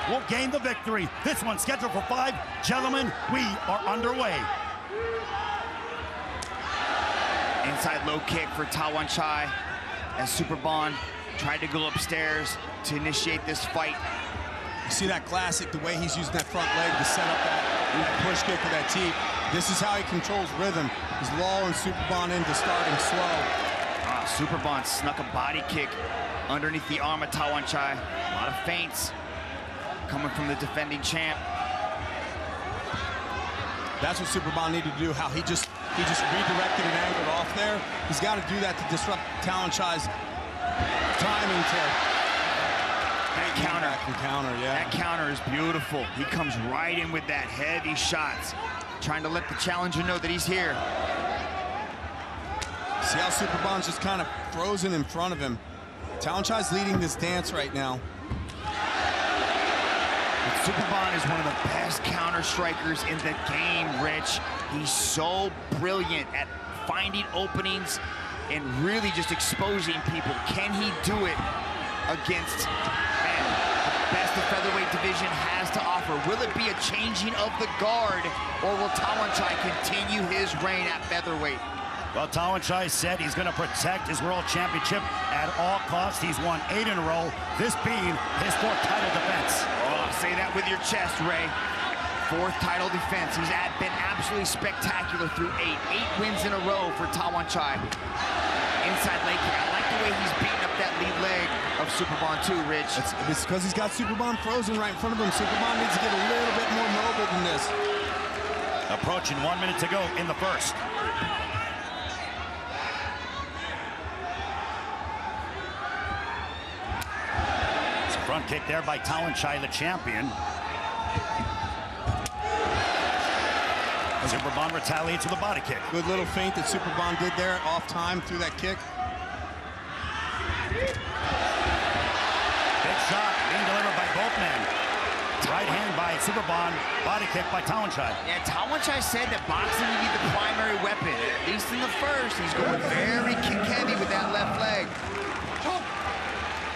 will gain the victory. This one's scheduled for 5. Gentlemen, we are underway. Inside low kick for Tawanchai as Superbon tried to go upstairs to initiate this fight. You see that classic, the way he's using that front leg to set up that push kick with that teep. This is how he controls rhythm. He's lulling Superbon into starting slow. Superbon snuck a body kick underneath the arm of Tawanchai. A lot of feints coming from the defending champ. That's what Superbon needed to do, how he just redirected and angled off there. He's got to do that to disrupt Tawanchai's timing to counter, yeah. That counter is beautiful. He comes right in with that heavy shots, trying to let the challenger know that he's here. See how Superbon's just kind of frozen in front of him. Tawanchai's leading this dance right now. Superbon is one of the best counter strikers in the game, Rich. He's so brilliant at finding openings and really just exposing people. Can he do it against, man, the best the featherweight division has to offer? Will it be a changing of the guard, or will Tawanchai continue his reign at featherweight? Well, Tawanchai said he's going to protect his world championship at all costs. He's won 8 in a row, this being his 4th title defense. Oh, say that with your chest, Ray. 4th title defense. He's been absolutely spectacular through 8 wins in a row for Tawanchai. Inside leg kick. I like the way he's beating up that lead leg of Superbon too, Rich. It's because he's got Superbon frozen right in front of him. Superbon needs to get a little bit more mobile than this. Approaching 1 minute to go in the first. Front kick there by Tawanchai, the champion. Superbon retaliates with a body kick. Good little feint that Superbon did there, off time through that kick. Big shot being delivered by both men. Right hand by Superbon, body kick by Tawanchai. Yeah, Tawanchai said that boxing would be the primary weapon. At least in the first, he's going very kick heavy with that left leg.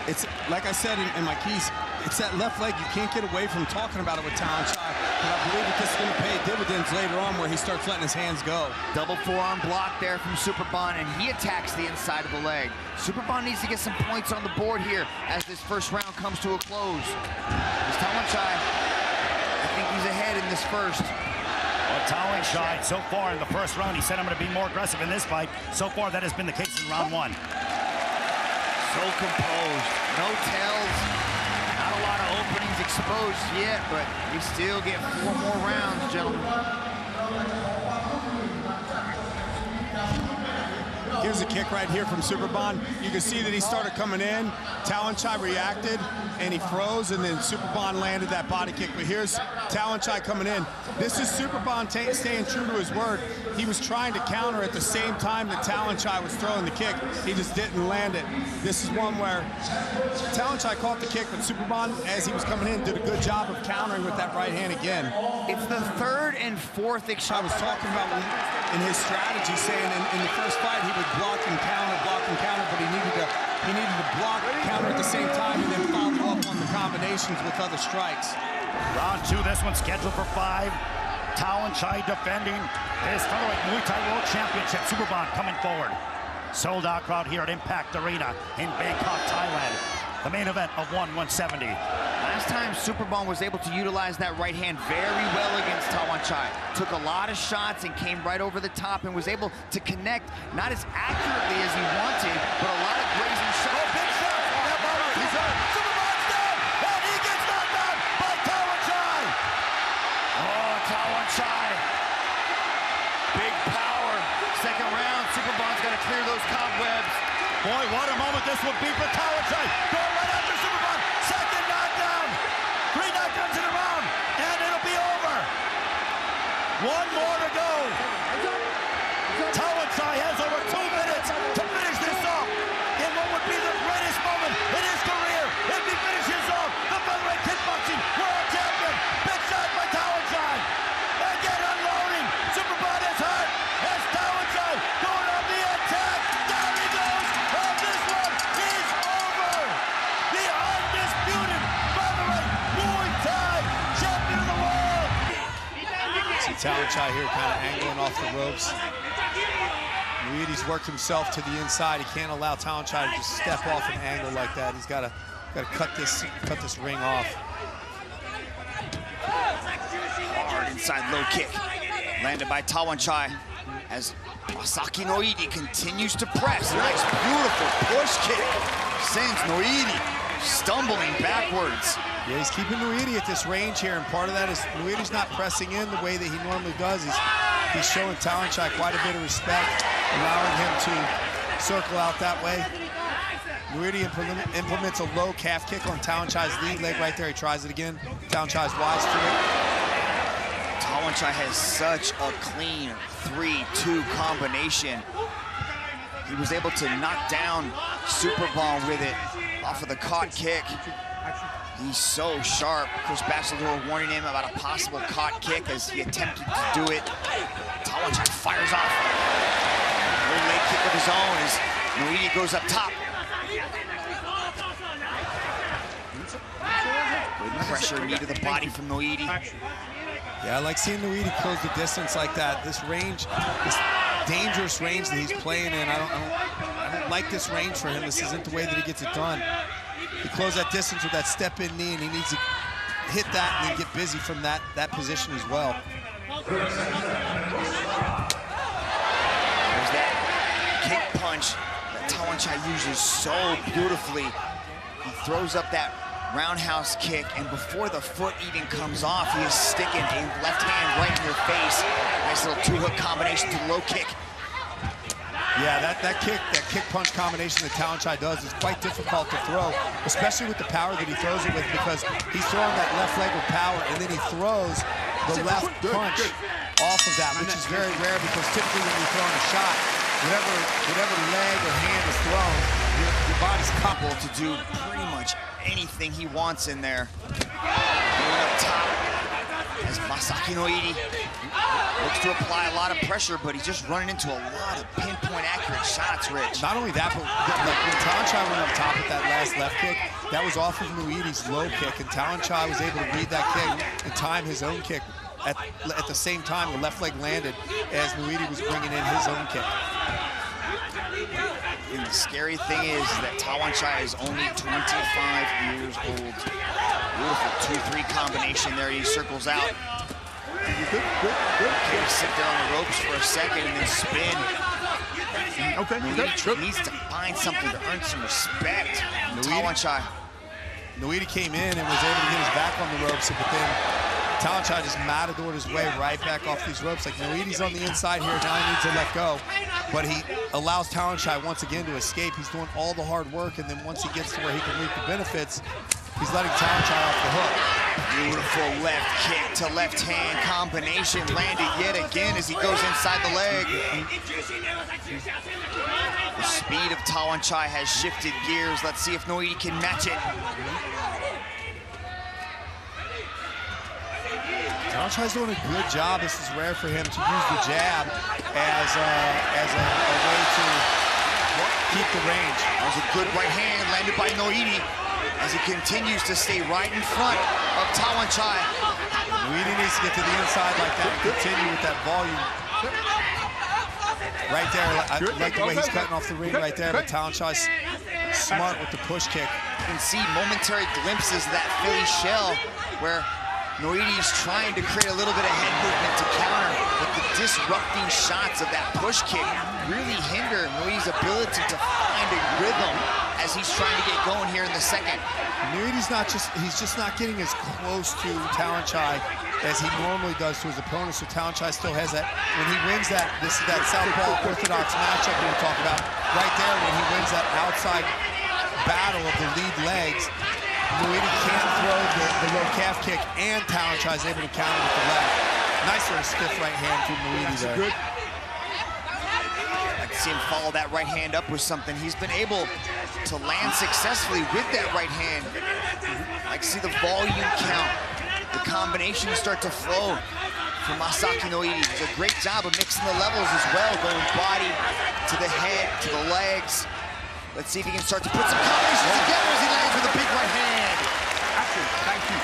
It's like I said in my keys, it's that left leg. You can't get away from talking about it with Tawanchai. But I believe that this is going to pay dividends later on where he starts letting his hands go. Double forearm block there from Superbon, and he attacks the inside of the leg. Superbon needs to get some points on the board here as this first round comes to a close. As Tawanchai, I think he's ahead in this first. Well, Tawanchai, so far in the first round, he said, I'm going to be more aggressive in this fight. So far, that has been the case in round 1. So composed, no tells, not a lot of openings exposed yet, but we still get 4 more rounds, gentlemen. Here's a kick right here from Superbon. You can see that he started coming in. Tawanchai reacted, and he froze, and then Superbon landed that body kick. But here's Tawanchai coming in. This is Superbon staying true to his word. He was trying to counter at the same time that Tawanchai was throwing the kick. He just didn't land it. This is one where Tawanchai caught the kick, but Superbon, as he was coming in, did a good job of countering with that right hand again. It's the 3rd and 4th exchange. I was talking about in his strategy, saying in the first fight he would block and counter, but he needed to block and counter at the same time and then follow up on the combinations with other strikes. Round 2, this one's scheduled for 5. Tawanchai defending his featherweight Muay Thai World Championship. Superbon coming forward. Sold out crowd here at Impact Arena in Bangkok, Thailand. The main event of 170. Last time Superbon was able to utilize that right hand very well against Tawanchai. Took a lot of shots and came right over the top and was able to connect, not as accurately as he wanted, but a lot of grazing shots. Oh, big shot! That ball, he's hurt. Superbon's down! And he gets knocked down by Tawanchai! Oh, Tawanchai. Big power. Second round, Superbon's got to clear those cobwebs. Boy, what a moment this would be for Tawanchai. Going right after Superbon. Second knockdown. 3 knockdowns in a round, and it'll be over. 1 more to go. Tawanchai has over 2 minutes to finish this off in what would be the greatest moment in his career if he finishes off the featherweight kickboxing world champion. Big shot by Tawanchai. Again unloading. Superbon is hurt. As Tawanchai going on the attack. Down he goes. And this one is over. Tawanchai here kind of angling off the ropes. Noiri's worked himself to the inside. He can't allow Tawanchai to just step off an angle like that. He's got to cut this ring off. Hard inside low kick, landed by Tawanchai as Masaaki Noiri continues to press. Nice, beautiful push kick. Sends Noiri stumbling backwards. Yeah, he's keeping Noiri at this range here, and part of that is Noiri's not pressing in the way that he normally does. He's showing Tawanchai quite a bit of respect, allowing him to circle out that way. Noiri implements a low calf kick on Tawanchai's lead leg right there. He tries it again. Tawanchai's wise to it. Tawanchai has such a clean 3-2 combination. He was able to knock down Superbon with it off of the caught kick. He's so sharp. Chris Bachelor warning him about a possible caught kick as he attempted to do it. Tawanchai fires off. Low leg kick of his own as Noiri goes up top. Good pressure, knee to the body from Noiri. Yeah, I like seeing Noiri close the distance like that. This range, this dangerous range that he's playing in, I don't like this range for him. This isn't the way that he gets it done. He closed that distance with that step-in knee, and he needs to hit that and then get busy from that position as well. There's that kick punch that Tawanchai uses so beautifully. He throws up that roundhouse kick, and before the foot even comes off, he is sticking a left hand right in your face. Nice little two-hook combination to the low kick. Yeah, that kick punch combination that Tawanchai does is quite difficult to throw, especially with the power that he throws it with, because he's throwing that left leg with power, and then he throws the left punch off of that, which is very rare, because typically when you're throwing a shot, whatever leg or hand is thrown, your body's able to do pretty much anything he wants in there. Going up top as Masaaki Noiri looks to apply a lot of pressure, but he's just running into a lot of pinpoint accurate shots, Rich. Not only that, but like when Tawanchai went up top with that last left kick, that was off of Noiri's low kick, and Tawanchai was able to read that kick and time his own kick at the same time the left leg landed as Noiri was bringing in his own kick. And the scary thing is that Tawanchai is only 25 years old. Beautiful 2-3 combination there. He circles out. Good. Okay, sit there on the ropes for a second and then spin. Okay, Noiri needs to find something to earn some respect. Tawanchai. Noiri came in and was able to get his back on the ropes, but then Tawanchai just matadored his way right back off these ropes. Like, Noiri's on the inside here, now he needs to let go. But he allows Tawanchai once again to escape. He's doing all the hard work, and then once he gets to where he can reap the benefits, he's letting Tawanchai off the hook. Beautiful left kick to left hand combination landed yet again as he goes inside the leg. The speed of Tawanchai has shifted gears. Let's see if Noiri can match it. Tawanchai's doing a good job. This is rare for him to use the jab as a way to keep the range. That was a good right hand landed by Noiri as he continues to stay right in front of Tawanchai. Noiri needs to get to the inside like that and continue with that volume. Right there, I like the way he's cutting off the ring right there, but Tawanchai's smart with the push kick. You can see momentary glimpses of that Philly shell where Noiri's trying to create a little bit of head movement to counter, but the disrupting shots of that push kick really hinder Noiri's ability to find a rhythm as he's trying to get going here in the second. Noiri's he's just not getting as close to Tawanchai as he normally does to his opponent, so Tawanchai still has that. When he wins that southpaw orthodox matchup we were talking about, right there when he wins that outside battle of the lead legs, Noiri can't throw the low calf kick, and Tawanchai's able to counter with the left. Nice little stiff right hand from Noiri there. I can see him follow that right hand up with something. He's been able to land successfully with that right hand. I can see the volume count, the combinations start to flow from Masaaki Noiri. He does a great job of mixing the levels as well, going body to the head, to the legs. Let's see if he can start to put some combinations together as he lands with a big right hand. Action, thank you.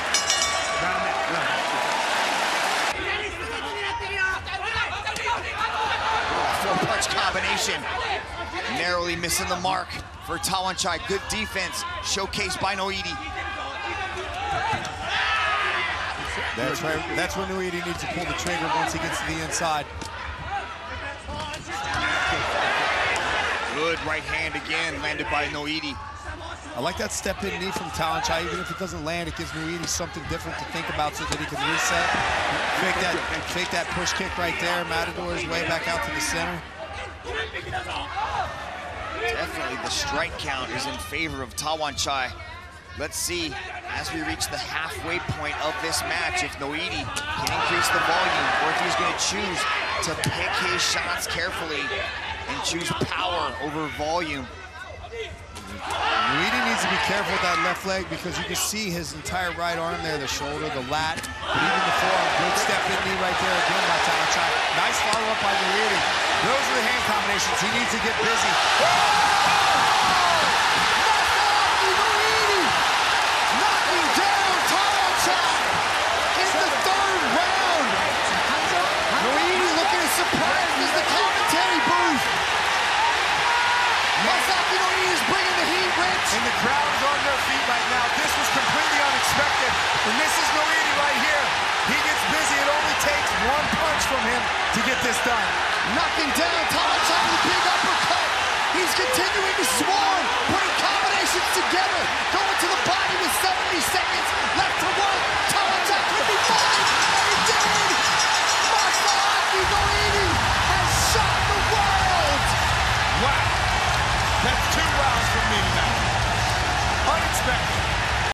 missing the mark for Tawanchai. Good defense showcased by Noiri. That's right. That's when Noiri needs to pull the trigger once he gets to the inside. Good right hand again, landed by Noiri. I like that step-in knee from Tawanchai. Even if it doesn't land, it gives Noiri something different to think about so that he can reset. Fake that push kick right there. Matador is way back out to the center. Definitely the strike count is in favor of Tawanchai. Let's see, as we reach the halfway point of this match, if Noiri can increase the volume or if he's going to choose to pick his shots carefully and choose power over volume. Noiri needs to be careful with that left leg because you can see his entire right arm there, the shoulder, the lat, but even the forearm. Good step-in knee right there again by Tawanchai. Nice follow-up by Noiri. Those are the hand combinations. He needs to get busy. Surprised as the commentary booth. Masaaki Noiri is bringing the heat, Rich. And the crowd